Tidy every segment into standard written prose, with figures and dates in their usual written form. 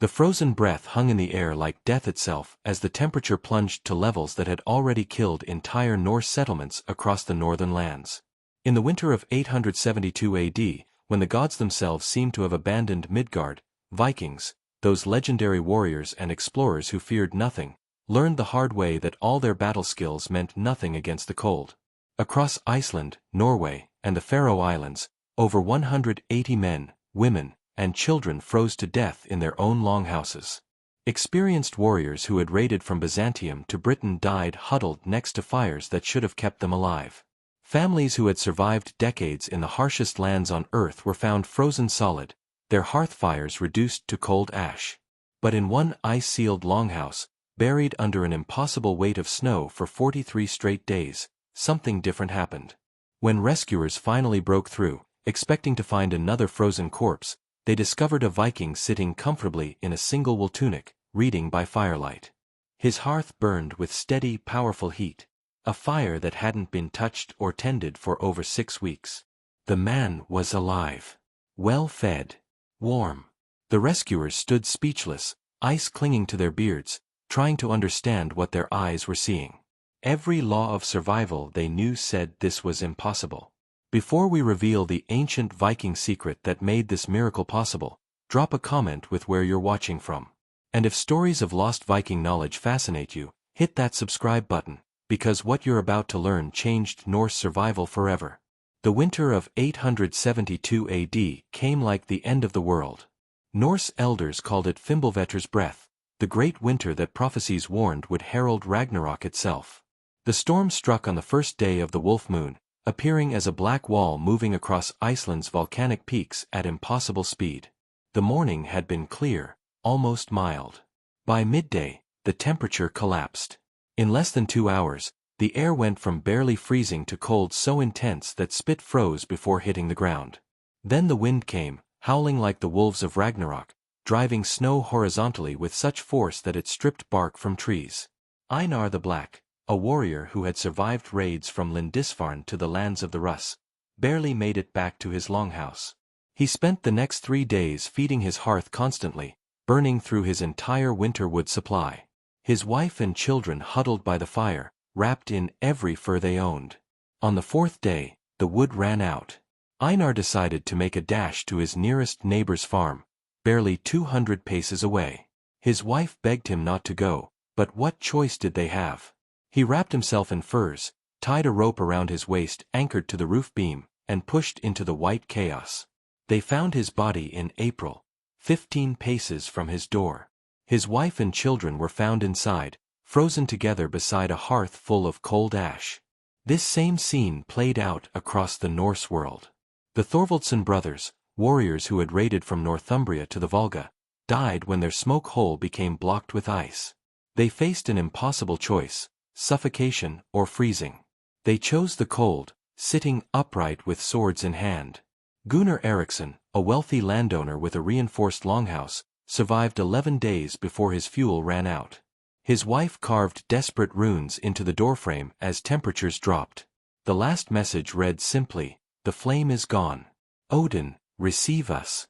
The frozen breath hung in the air like death itself as the temperature plunged to levels that had already killed entire Norse settlements across the northern lands. In the winter of 872 AD, when the gods themselves seemed to have abandoned Midgard, Vikings, those legendary warriors and explorers who feared nothing, learned the hard way that all their battle skills meant nothing against the cold. Across Iceland, Norway, and the Faroe Islands, over 180 men, women, and children froze to death in their own longhouses. Experienced warriors who had raided from Byzantium to Britain died huddled next to fires that should have kept them alive. Families who had survived decades in the harshest lands on earth were found frozen solid, their hearth fires reduced to cold ash. But in one ice-sealed longhouse, buried under an impossible weight of snow for 43 straight days, something different happened. When rescuers finally broke through, expecting to find another frozen corpse, they discovered a Viking sitting comfortably in a single wool tunic, reading by firelight. His hearth burned with steady, powerful heat, a fire that hadn't been touched or tended for over 6 weeks. The man was alive. Well-fed. Warm. The rescuers stood speechless, ice clinging to their beards, trying to understand what their eyes were seeing. Every law of survival they knew said this was impossible. Before we reveal the ancient Viking secret that made this miracle possible, drop a comment with where you're watching from. And if stories of lost Viking knowledge fascinate you, hit that subscribe button, because what you're about to learn changed Norse survival forever. The winter of 872 AD came like the end of the world. Norse elders called it Fimbulvetr's breath, the great winter that prophecies warned would herald Ragnarok itself. The storm struck on the first day of the wolf moon, appearing as a black wall moving across Iceland's volcanic peaks at impossible speed. The morning had been clear, almost mild. By midday, the temperature collapsed. In less than 2 hours, the air went from barely freezing to cold so intense that spit froze before hitting the ground. Then the wind came, howling like the wolves of Ragnarok, driving snow horizontally with such force that it stripped bark from trees. Einar the Black, a warrior who had survived raids from Lindisfarne to the lands of the Russ, barely made it back to his longhouse. He spent the next 3 days feeding his hearth constantly, burning through his entire winter wood supply. His wife and children huddled by the fire, wrapped in every fur they owned. On the 4th day, the wood ran out. Einar decided to make a dash to his nearest neighbor's farm, barely 200 paces away. His wife begged him not to go, but what choice did they have? He wrapped himself in furs, tied a rope around his waist anchored to the roof beam, and pushed into the white chaos. They found his body in April, 15 paces from his door. His wife and children were found inside, frozen together beside a hearth full of cold ash. This same scene played out across the Norse world. The Thorvaldsson brothers, warriors who had raided from Northumbria to the Volga, died when their smoke hole became blocked with ice. They faced an impossible choice: suffocation or freezing. They chose the cold, sitting upright with swords in hand. Gunnar Eriksson, a wealthy landowner with a reinforced longhouse, survived 11 days before his fuel ran out. His wife carved desperate runes into the doorframe as temperatures dropped. The last message read simply, "The flame is gone. Odin, receive us."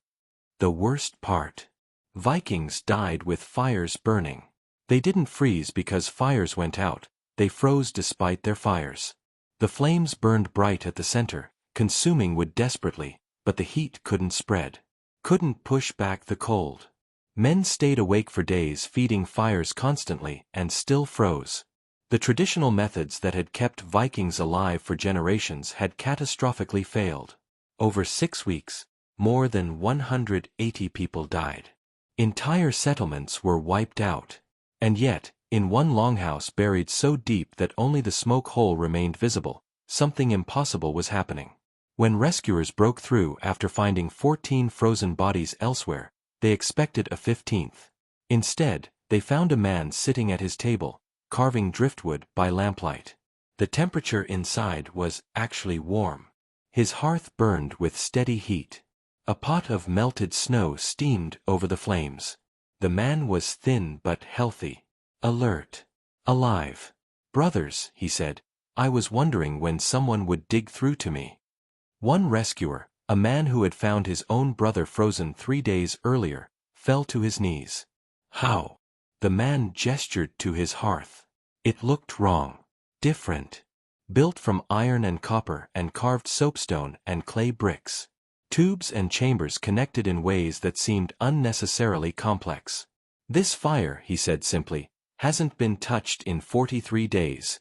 The worst part. Vikings died with fires burning. They didn't freeze because fires went out, they froze despite their fires. The flames burned bright at the center, consuming wood desperately, but the heat couldn't spread. Couldn't push back the cold. Men stayed awake for days feeding fires constantly and still froze. The traditional methods that had kept Vikings alive for generations had catastrophically failed. Over 6 weeks, more than 180 people died. Entire settlements were wiped out. And yet, in one longhouse buried so deep that only the smoke hole remained visible, something impossible was happening. When rescuers broke through after finding 14 frozen bodies elsewhere, they expected a 15th. Instead, they found a man sitting at his table, carving driftwood by lamplight. The temperature inside was actually warm. His hearth burned with steady heat. A pot of melted snow steamed over the flames. The man was thin but healthy, alert, alive. "Brothers," he said, "I was wondering when someone would dig through to me." One rescuer, a man who had found his own brother frozen 3 days earlier, fell to his knees. How? The man gestured to his hearth. It looked wrong. Different. Built from iron and copper and carved soapstone and clay bricks. Tubes and chambers connected in ways that seemed unnecessarily complex. This fire, he said simply, hasn't been touched in 43 days.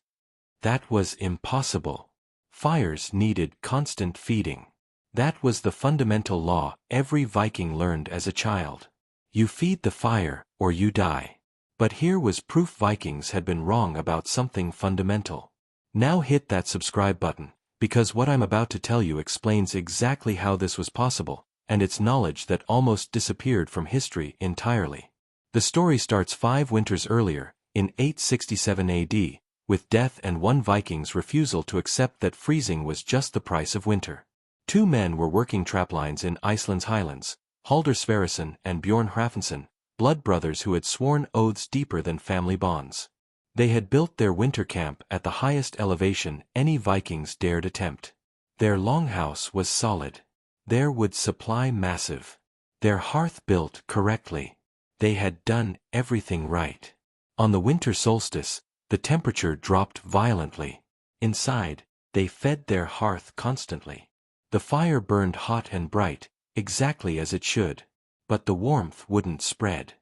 That was impossible. Fires needed constant feeding. That was the fundamental law every Viking learned as a child. You feed the fire, or you die. But here was proof Vikings had been wrong about something fundamental. Now hit that subscribe button, because what I'm about to tell you explains exactly how this was possible, and it's knowledge that almost disappeared from history entirely. The story starts 5 winters earlier, in 867 AD, with death and one Viking's refusal to accept that freezing was just the price of winter. 2 men were working traplines in Iceland's highlands, Halldr Sverrisson and Bjorn Hrafnsson, blood brothers who had sworn oaths deeper than family bonds. They had built their winter camp at the highest elevation any Vikings dared attempt. Their longhouse was solid. Their wood supply massive. Their hearth built correctly. They had done everything right. On the winter solstice, the temperature dropped violently. Inside, they fed their hearth constantly. The fire burned hot and bright, exactly as it should. But the warmth wouldn't spread.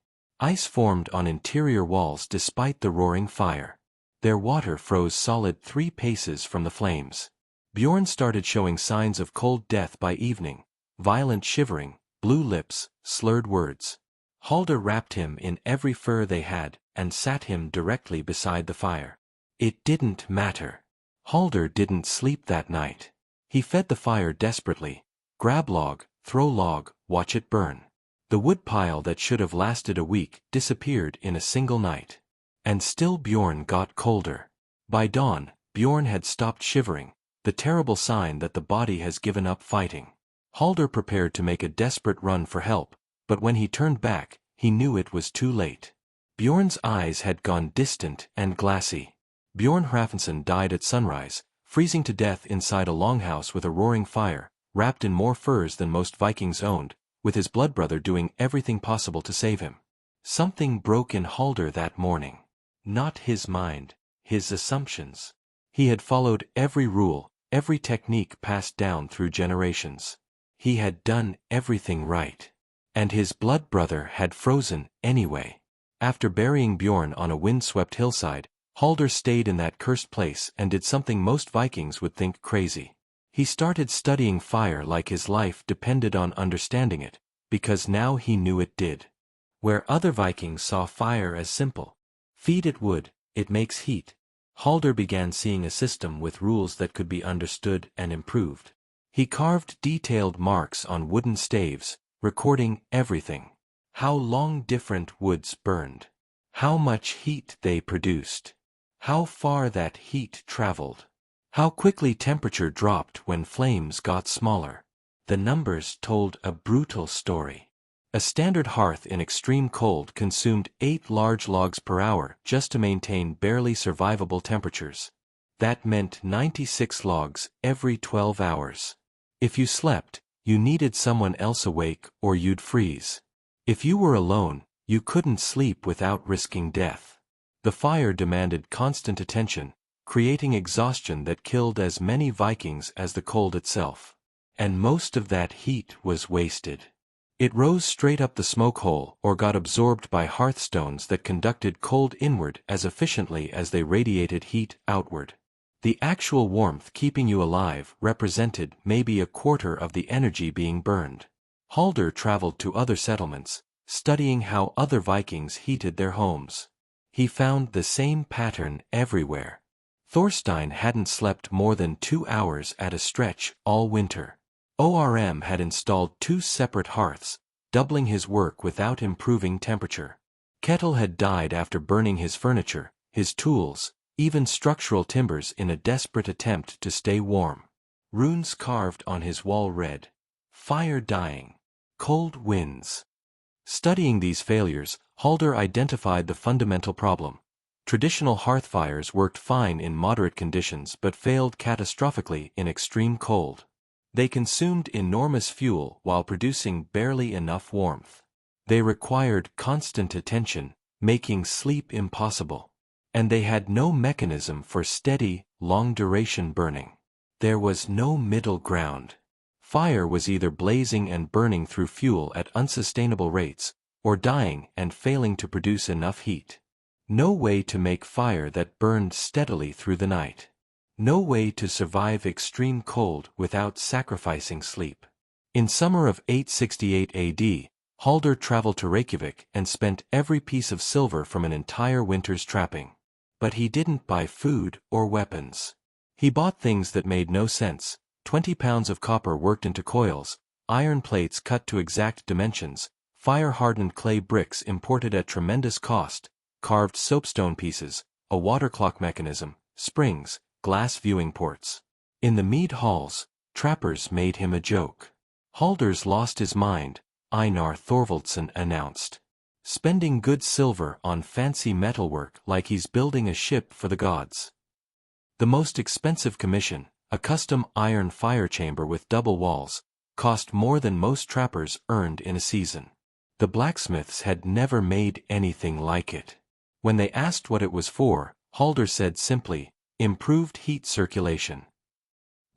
Ice formed on interior walls despite the roaring fire. Their water froze solid 3 paces from the flames. Bjorn started showing signs of cold death by evening, violent shivering, blue lips, slurred words. Halldr wrapped him in every fur they had and sat him directly beside the fire. It didn't matter. Halldr didn't sleep that night. He fed the fire desperately. Grab log, throw log, watch it burn. The wood pile that should have lasted a week disappeared in a single night. And still Bjorn got colder. By dawn, Bjorn had stopped shivering, the terrible sign that the body has given up fighting. Halldr prepared to make a desperate run for help, but when he turned back, he knew it was too late. Bjorn's eyes had gone distant and glassy. Bjorn Hrafnsson died at sunrise, freezing to death inside a longhouse with a roaring fire, wrapped in more furs than most Vikings owned, with his blood brother doing everything possible to save him. Something broke in Halldr that morning. Not his mind, his assumptions. He had followed every rule, every technique passed down through generations. He had done everything right. And his blood brother had frozen anyway. After burying Bjorn on a wind-swept hillside, Halldr stayed in that cursed place and did something most Vikings would think crazy. He started studying fire like his life depended on understanding it, because now he knew it did. Where other Vikings saw fire as simple. Feed it wood, it makes heat. Halldr began seeing a system with rules that could be understood and improved. He carved detailed marks on wooden staves, recording everything. How long different woods burned. How much heat they produced. How far that heat traveled. How quickly temperature dropped when flames got smaller. The numbers told a brutal story. A standard hearth in extreme cold consumed 8 large logs per hour just to maintain barely survivable temperatures. That meant 96 logs every 12 hours. If you slept, you needed someone else awake or you'd freeze. If you were alone, you couldn't sleep without risking death. The fire demanded constant attention, creating exhaustion that killed as many Vikings as the cold itself. And most of that heat was wasted. It rose straight up the smoke hole or got absorbed by hearthstones that conducted cold inward as efficiently as they radiated heat outward. The actual warmth keeping you alive represented maybe a quarter of the energy being burned. Halldr traveled to other settlements, studying how other Vikings heated their homes. He found the same pattern everywhere. Thorstein hadn't slept more than 2 hours at a stretch all winter. ORM had installed 2 separate hearths, doubling his work without improving temperature. Kettle had died after burning his furniture, his tools, even structural timbers in a desperate attempt to stay warm. Runes carved on his wall read, "Fire dying. Cold winds." Studying these failures, Halldr identified the fundamental problem. Traditional hearth fires worked fine in moderate conditions but failed catastrophically in extreme cold. They consumed enormous fuel while producing barely enough warmth. They required constant attention, making sleep impossible. And they had no mechanism for steady, long-duration burning. There was no middle ground. Fire was either blazing and burning through fuel at unsustainable rates, or dying and failing to produce enough heat. No way to make fire that burned steadily through the night. No way to survive extreme cold without sacrificing sleep. In summer of 868 AD, Halder traveled to Reykjavik and spent every piece of silver from an entire winter's trapping. But he didn't buy food or weapons. He bought things that made no sense: 20 pounds of copper worked into coils, iron plates cut to exact dimensions, fire-hardened clay bricks imported at tremendous cost, carved soapstone pieces, a water clock mechanism, springs, glass viewing ports. In the mead halls, trappers made him a joke. Halder's lost his mind, Einar Thorvaldsson announced. Spending good silver on fancy metalwork like he's building a ship for the gods. The most expensive commission, a custom iron fire chamber with double walls, cost more than most trappers earned in a season. The blacksmiths had never made anything like it. When they asked what it was for, Halder said simply, improved heat circulation.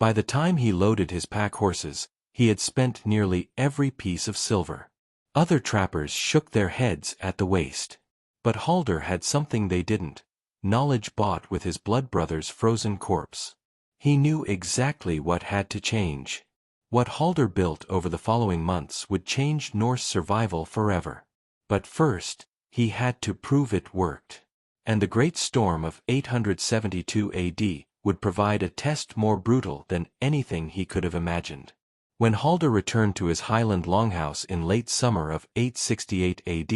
By the time he loaded his pack horses, he had spent nearly every piece of silver. Other trappers shook their heads at the waste. But Halder had something they didn't: knowledge bought with his blood brother's frozen corpse. He knew exactly what had to change. What Halder built over the following months would change Norse survival forever. But first, he had to prove it worked. And the Great Storm of 872 AD would provide a test more brutal than anything he could have imagined. When Halder returned to his Highland longhouse in late summer of 868 AD,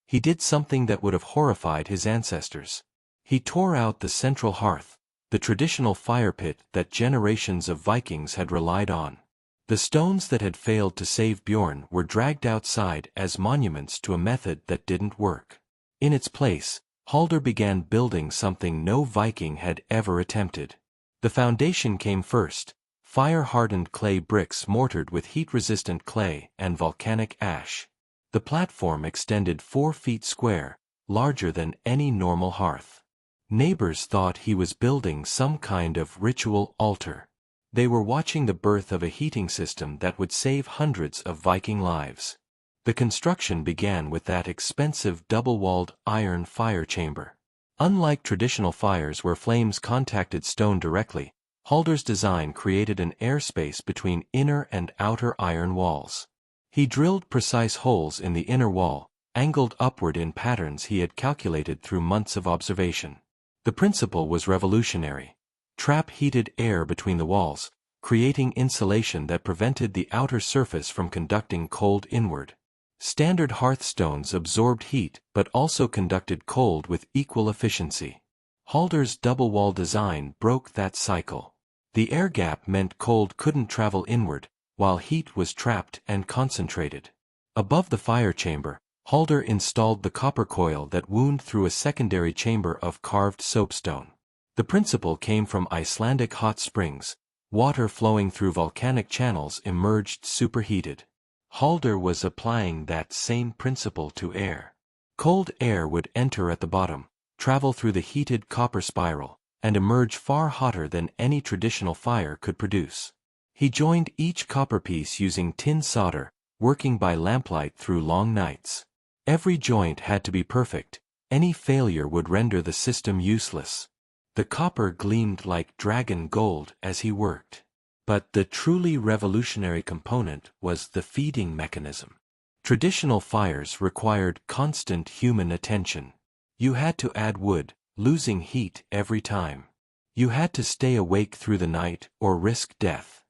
he did something that would have horrified his ancestors. He tore out the central hearth, the traditional fire pit that generations of Vikings had relied on. The stones that had failed to save Bjorn were dragged outside as monuments to a method that didn't work. In its place, Halder began building something no Viking had ever attempted. The foundation came first: fire-hardened clay bricks mortared with heat-resistant clay and volcanic ash. The platform extended 4 feet square, larger than any normal hearth. Neighbors thought he was building some kind of ritual altar. They were watching the birth of a heating system that would save hundreds of Viking lives. The construction began with that expensive double-walled iron fire chamber. Unlike traditional fires where flames contacted stone directly, Halder's design created an airspace between inner and outer iron walls. He drilled precise holes in the inner wall, angled upward in patterns he had calculated through months of observation. The principle was revolutionary. Trap heated air between the walls, creating insulation that prevented the outer surface from conducting cold inward. Standard hearthstones absorbed heat but also conducted cold with equal efficiency. Halder's double-wall design broke that cycle. The air gap meant cold couldn't travel inward, while heat was trapped and concentrated. Above the fire chamber, Halder installed the copper coil that wound through a secondary chamber of carved soapstone. The principle came from Icelandic hot springs. Water flowing through volcanic channels emerged superheated. Halder was applying that same principle to air. Cold air would enter at the bottom, travel through the heated copper spiral, and emerge far hotter than any traditional fire could produce. He joined each copper piece using tin solder, working by lamplight through long nights. Every joint had to be perfect. Any failure would render the system useless. The copper gleamed like dragon gold as he worked. But the truly revolutionary component was the feeding mechanism. Traditional fires required constant human attention. You had to add wood, losing heat every time. You had to stay awake through the night or risk death.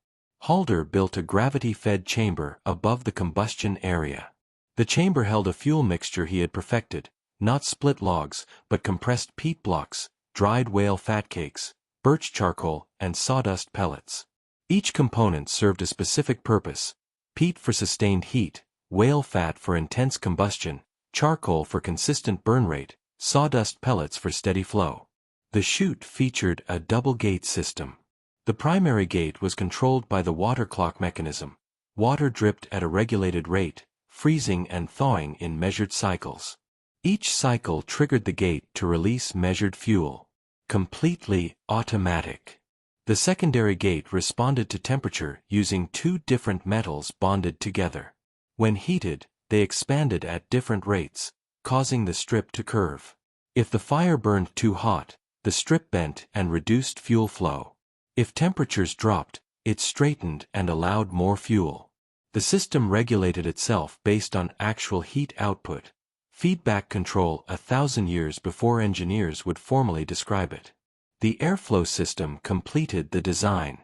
Halder built a gravity-fed chamber above the combustion area. The chamber held a fuel mixture he had perfected, not split logs, but compressed peat blocks, dried whale fat cakes, birch charcoal, and sawdust pellets. Each component served a specific purpose: peat for sustained heat, whale fat for intense combustion, charcoal for consistent burn rate, sawdust pellets for steady flow. The chute featured a double-gate system. The primary gate was controlled by the water clock mechanism. Water dripped at a regulated rate, freezing and thawing in measured cycles. Each cycle triggered the gate to release measured fuel. Completely automatic. The secondary gate responded to temperature using two different metals bonded together. When heated, they expanded at different rates, causing the strip to curve. If the fire burned too hot, the strip bent and reduced fuel flow. If temperatures dropped, it straightened and allowed more fuel. The system regulated itself based on actual heat output. Feedback control 1,000 years before engineers would formally describe it. The airflow system completed the design.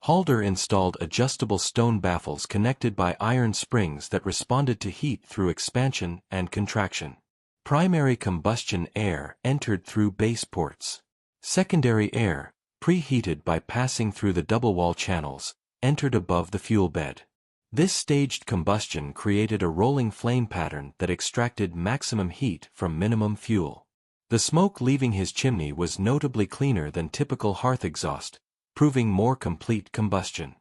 Halder installed adjustable stone baffles connected by iron springs that responded to heat through expansion and contraction. Primary combustion air entered through base ports. Secondary air, preheated by passing through the double wall channels, entered above the fuel bed. This staged combustion created a rolling flame pattern that extracted maximum heat from minimum fuel. The smoke leaving his chimney was notably cleaner than typical hearth exhaust, proving more complete combustion.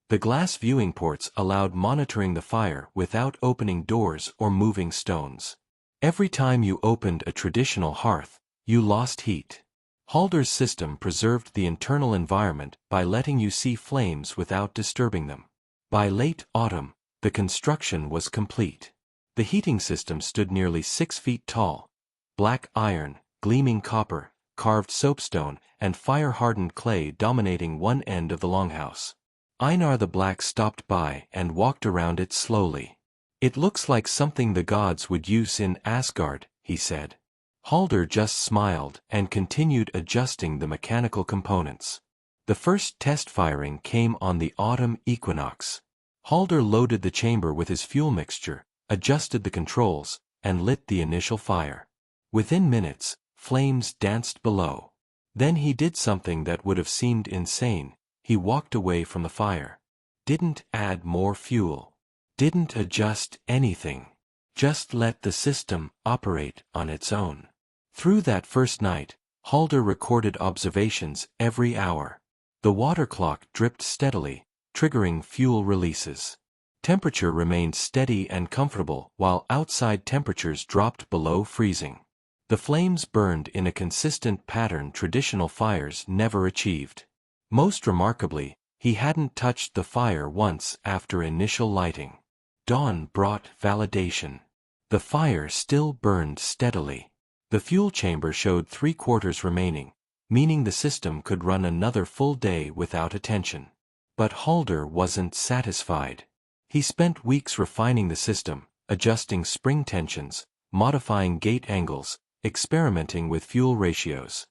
The glass viewing ports allowed monitoring the fire without opening doors or moving stones. Every time you opened a traditional hearth, you lost heat. Halder's system preserved the internal environment by letting you see flames without disturbing them. By late autumn, the construction was complete. The heating system stood nearly 6 feet tall. Black iron, gleaming copper, carved soapstone, and fire-hardened clay dominating one end of the longhouse. Einar the Black stopped by and walked around it slowly. "It looks like something the gods would use in Asgard," he said. Halder just smiled and continued adjusting the mechanical components. The first test firing came on the autumn equinox. Halder loaded the chamber with his fuel mixture, adjusted the controls, and lit the initial fire. Within minutes, flames danced below. Then he did something that would have seemed insane. He walked away from the fire. Didn't add more fuel. Didn't adjust anything. Just let the system operate on its own. Through that first night, Halder recorded observations every hour. The water clock dripped steadily, triggering fuel releases. Temperature remained steady and comfortable while outside temperatures dropped below freezing. The flames burned in a consistent pattern traditional fires never achieved. Most remarkably, he hadn't touched the fire once after initial lighting. Dawn brought validation. The fire still burned steadily. The fuel chamber showed 3/4 remaining, meaning the system could run another full day without attention. But Halder wasn't satisfied. He spent weeks refining the system, adjusting spring tensions, modifying gate angles, experimenting with fuel ratios.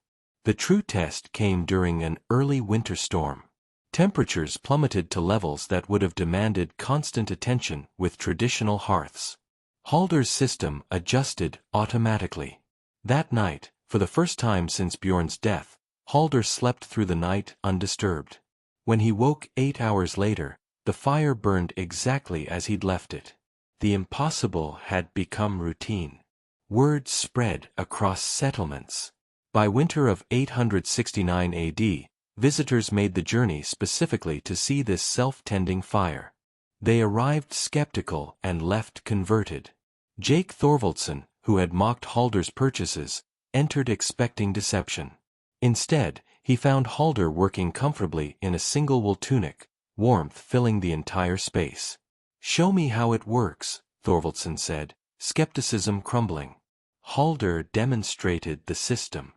The true test came during an early winter storm. Temperatures plummeted to levels that would have demanded constant attention with traditional hearths. Halder's system adjusted automatically. That night, for the first time since Bjorn's death, Halder slept through the night undisturbed. When he woke 8 hours later, the fire burned exactly as he'd left it. The impossible had become routine. Word spread across settlements. By winter of 869 AD, visitors made the journey specifically to see this self-tending fire. They arrived skeptical and left converted. Jake Thorvaldsson, who had mocked Halder's purchases, entered expecting deception. Instead, he found Halder working comfortably in a single wool tunic, warmth filling the entire space. "Show me how it works," Thorvaldsson said, skepticism crumbling. Halder demonstrated the system.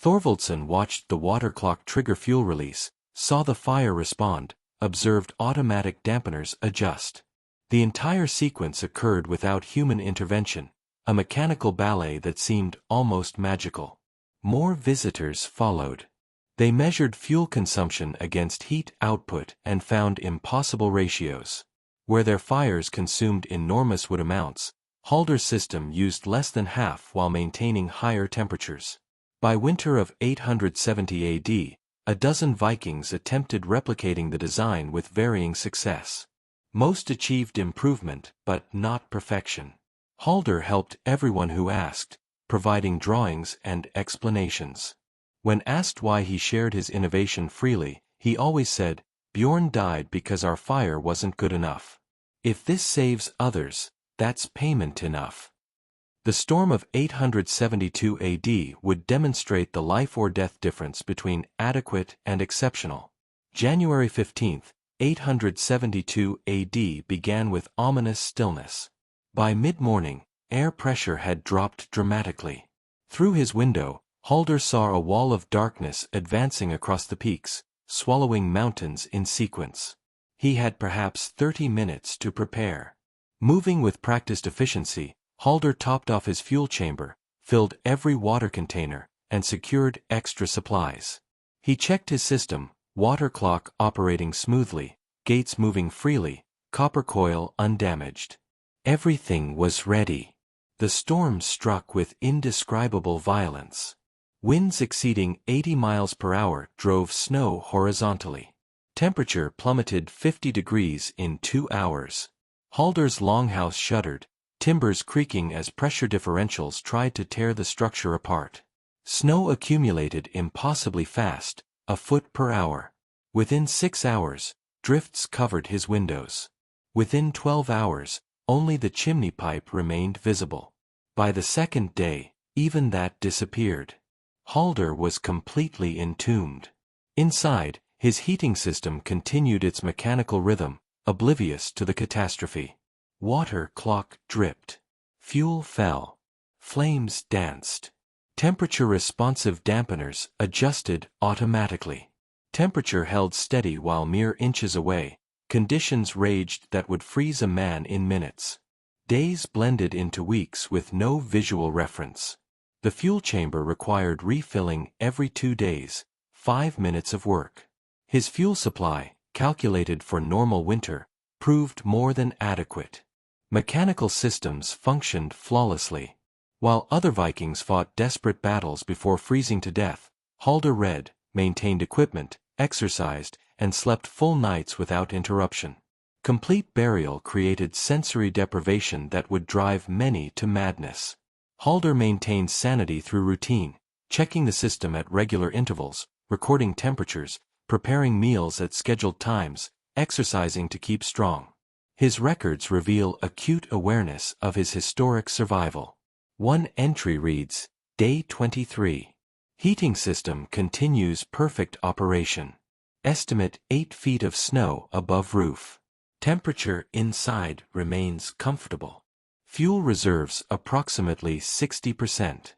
Thorvaldsson watched the water clock trigger fuel release, saw the fire respond, observed automatic dampeners adjust. The entire sequence occurred without human intervention, a mechanical ballet that seemed almost magical. More visitors followed. They measured fuel consumption against heat output and found impossible ratios. Where their fires consumed enormous wood amounts, Halder's system used less than half while maintaining higher temperatures. By winter of 870 AD, a dozen Vikings attempted replicating the design with varying success. Most achieved improvement, but not perfection. Halder helped everyone who asked, providing drawings and explanations. When asked why he shared his innovation freely, he always said, "Bjorn died because our fire wasn't good enough. If this saves others, that's payment enough. The storm of 872 AD would demonstrate the life or death difference between adequate and exceptional. January 15, 872 AD began with ominous stillness. By mid-morning, air pressure had dropped dramatically. Through his window, Halder saw a wall of darkness advancing across the peaks, swallowing mountains in sequence. He had perhaps 30 minutes to prepare. Moving with practiced efficiency, Halder topped off his fuel chamber, filled every water container, and secured extra supplies. He checked his system, water clock operating smoothly, gates moving freely, copper coil undamaged. Everything was ready. The storm struck with indescribable violence. Winds exceeding 80 miles per hour drove snow horizontally. Temperature plummeted 50 degrees in 2 hours. Halder's longhouse shuddered, timbers creaking as pressure differentials tried to tear the structure apart. Snow accumulated impossibly fast, a foot per hour. Within 6 hours, drifts covered his windows. Within 12 hours, only the chimney pipe remained visible. By the second day, even that disappeared. Halder was completely entombed. Inside, his heating system continued its mechanical rhythm, oblivious to the catastrophe. Water clock dripped. Fuel fell. Flames danced. Temperature-responsive dampeners adjusted automatically. Temperature held steady while mere inches away. Conditions raged that would freeze a man in minutes. Days blended into weeks with no visual reference. The fuel chamber required refilling every 2 days, 5 minutes of work. His fuel supply, calculated for normal winter, proved more than adequate. Mechanical systems functioned flawlessly. While other Vikings fought desperate battles before freezing to death, Halder read, maintained equipment, exercised, and slept full nights without interruption. Complete burial created sensory deprivation that would drive many to madness. Halder maintained sanity through routine, checking the system at regular intervals, recording temperatures, preparing meals at scheduled times, exercising to keep strong. His records reveal acute awareness of his historic survival. One entry reads, Day 23. Heating system continues perfect operation. Estimate 8 feet of snow above roof. Temperature inside remains comfortable. Fuel reserves approximately 60%.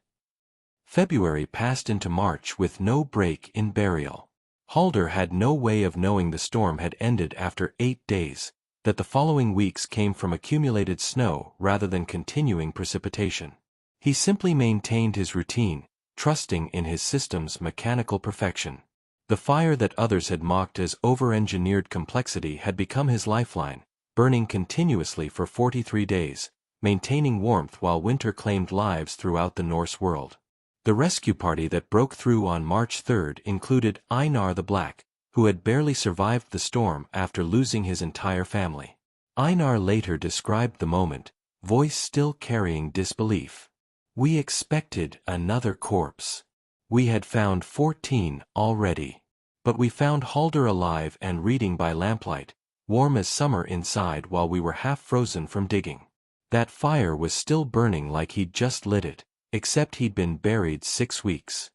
February passed into March with no break in burial. Halder had no way of knowing the storm had ended after 8 days, that the following weeks came from accumulated snow rather than continuing precipitation. He simply maintained his routine, trusting in his system's mechanical perfection. The fire that others had mocked as over-engineered complexity had become his lifeline, burning continuously for 43 days, maintaining warmth while winter claimed lives throughout the Norse world. The rescue party that broke through on March 3 included Einar the Black, who had barely survived the storm after losing his entire family. Einar later described the moment, voice still carrying disbelief. We expected another corpse. We had found 14 already. But we found Halder alive and reading by lamplight, warm as summer inside while we were half frozen from digging. That fire was still burning like he'd just lit it, except he'd been buried 6 weeks.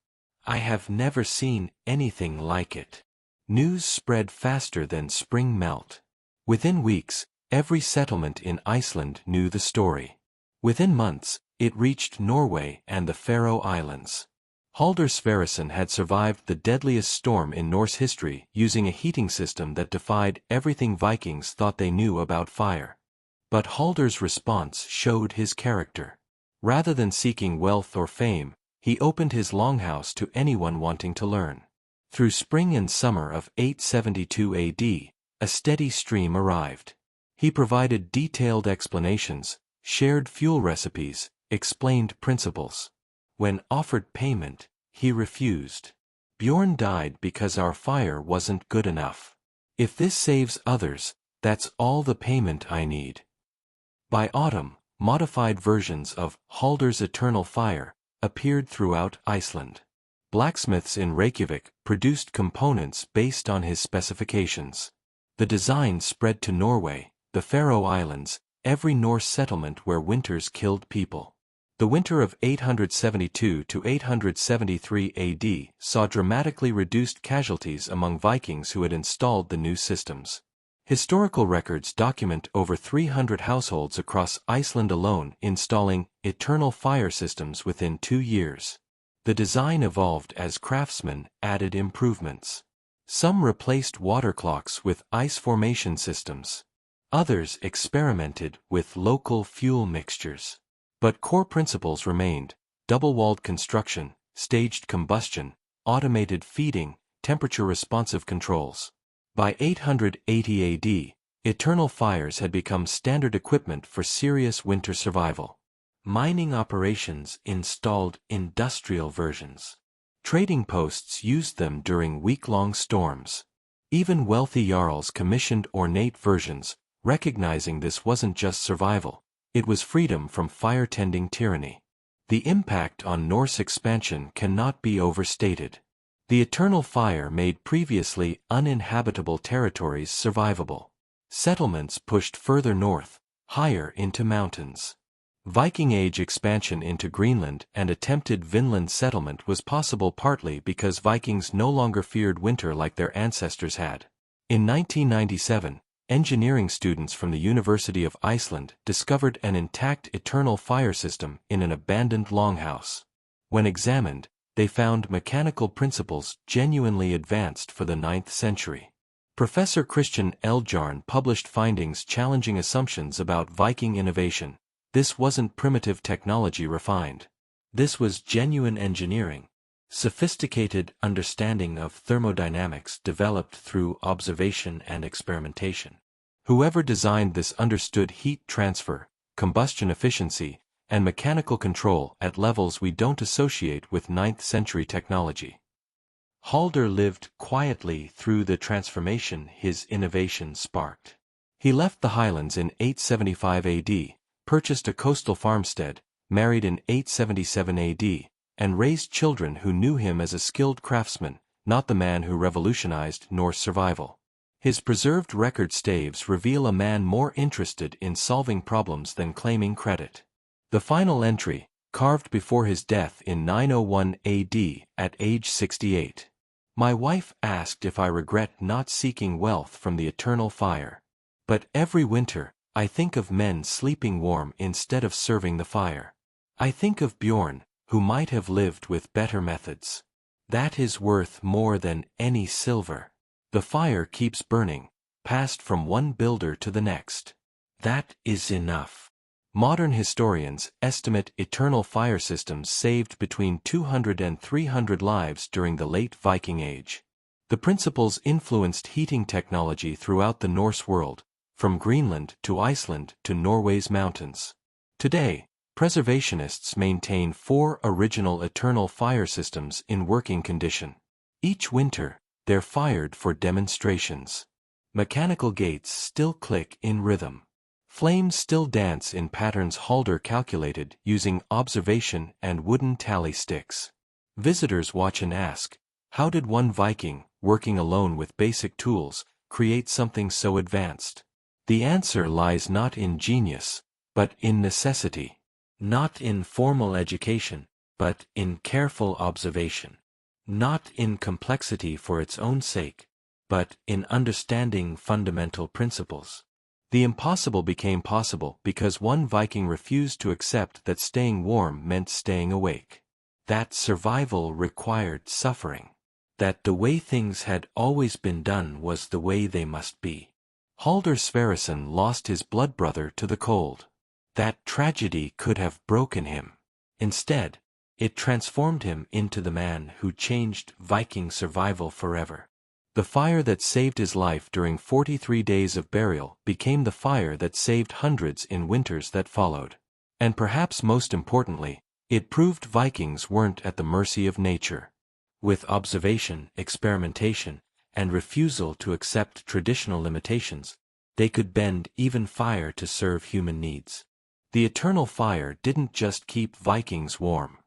I have never seen anything like it. News spread faster than spring melt. Within weeks, every settlement in Iceland knew the story. Within months, it reached Norway and the Faroe Islands. Halder Sverrisson had survived the deadliest storm in Norse history using a heating system that defied everything Vikings thought they knew about fire. But Halder's response showed his character. Rather than seeking wealth or fame, he opened his longhouse to anyone wanting to learn. Through spring and summer of 872 AD, a steady stream arrived. He provided detailed explanations, shared fuel recipes, explained principles. When offered payment, he refused. Bjorn died because our fire wasn't good enough. If this saves others, that's all the payment I need. By autumn, modified versions of Halder's Eternal Fire appeared throughout Iceland. Blacksmiths in Reykjavik produced components based on his specifications. The design spread to Norway, the Faroe Islands, every Norse settlement where winters killed people. The winter of 872 to 873 AD saw dramatically reduced casualties among Vikings who had installed the new systems. Historical records document over 300 households across Iceland alone installing eternal fire systems within 2 years. The design evolved as craftsmen added improvements. Some replaced water clocks with ice formation systems. Others experimented with local fuel mixtures. But core principles remained: double-walled construction, staged combustion, automated feeding, temperature-responsive controls. By 880 AD, eternal fires had become standard equipment for serious winter survival. Mining operations installed industrial versions. Trading posts used them during week-long storms. Even wealthy jarls commissioned ornate versions, recognizing this wasn't just survival. It was freedom from fire-tending tyranny. The impact on Norse expansion cannot be overstated. The eternal fire made previously uninhabitable territories survivable. Settlements pushed further north, higher into mountains. Viking Age expansion into Greenland and attempted Vinland settlement was possible partly because Vikings no longer feared winter like their ancestors had. In 1997, engineering students from the University of Iceland discovered an intact eternal fire system in an abandoned longhouse. When examined, they found mechanical principles genuinely advanced for the 9th century. Professor Christian Eldjarn published findings challenging assumptions about Viking innovation. This wasn't primitive technology refined. This was genuine engineering. Sophisticated understanding of thermodynamics developed through observation and experimentation. Whoever designed this understood heat transfer, combustion efficiency, and mechanical control at levels we don't associate with 9th century technology. Halder lived quietly through the transformation his innovation sparked. He left the highlands in 875 AD, purchased a coastal farmstead, married in 877 AD, and raised children who knew him as a skilled craftsman, not the man who revolutionized Norse survival. His preserved record staves reveal a man more interested in solving problems than claiming credit. The final entry, carved before his death in 901 AD at age 68. My wife asked if I regret not seeking wealth from the eternal fire. But every winter, I think of men sleeping warm instead of serving the fire. I think of Bjorn, who might have lived with better methods. That is worth more than any silver. The fire keeps burning, passed from one builder to the next. That is enough. Modern historians estimate eternal fire systems saved between 200 and 300 lives during the late Viking Age. The principles influenced heating technology throughout the Norse world, from Greenland to Iceland to Norway's mountains. Today, preservationists maintain 4 original eternal fire systems in working condition. Each winter, they're fired for demonstrations. Mechanical gates still click in rhythm. Flames still dance in patterns Halder calculated using observation and wooden tally sticks. Visitors watch and ask, how did one Viking, working alone with basic tools, create something so advanced? The answer lies not in genius, but in necessity. Not in formal education, but in careful observation. Not in complexity for its own sake, but in understanding fundamental principles. The impossible became possible because one Viking refused to accept that staying warm meant staying awake. That survival required suffering. That the way things had always been done was the way they must be. Halder Sverrisson lost his blood brother to the cold. That tragedy could have broken him. Instead, it transformed him into the man who changed Viking survival forever. The fire that saved his life during 43 days of burial became the fire that saved hundreds in winters that followed. And perhaps most importantly, it proved Vikings weren't at the mercy of nature. With observation, experimentation, and refusal to accept traditional limitations, they could bend even fire to serve human needs. The eternal fire didn't just keep Vikings warm.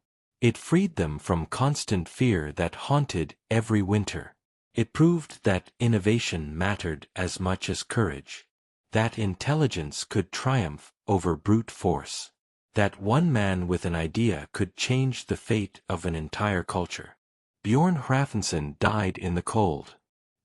It freed them from constant fear that haunted every winter. It proved that innovation mattered as much as courage. That intelligence could triumph over brute force. That one man with an idea could change the fate of an entire culture. Bjorn Hrafnsson died in the cold.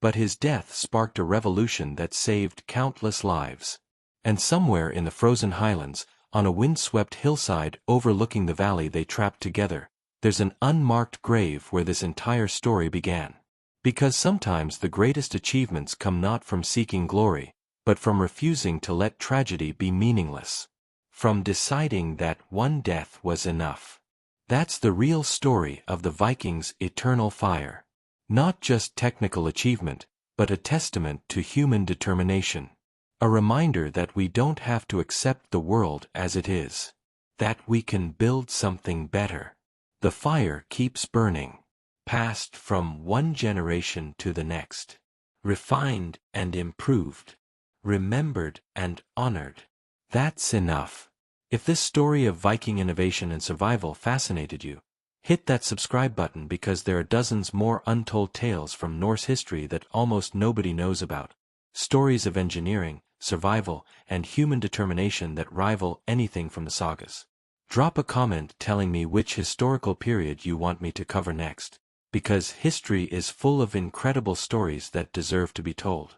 But his death sparked a revolution that saved countless lives. And somewhere in the frozen highlands, on a wind-swept hillside overlooking the valley they trapped together, there's an unmarked grave where this entire story began. Because sometimes the greatest achievements come not from seeking glory, but from refusing to let tragedy be meaningless. From deciding that one death was enough. That's the real story of the Vikings' eternal fire. Not just technical achievement, but a testament to human determination. A reminder that we don't have to accept the world as it is. That we can build something better. The fire keeps burning. Passed from one generation to the next. Refined and improved. Remembered and honored. That's enough. If this story of Viking innovation and survival fascinated you, hit that subscribe button because there are dozens more untold tales from Norse history that almost nobody knows about. Stories of engineering, survival, and human determination that rival anything from the sagas. Drop a comment telling me which historical period you want me to cover next, because history is full of incredible stories that deserve to be told.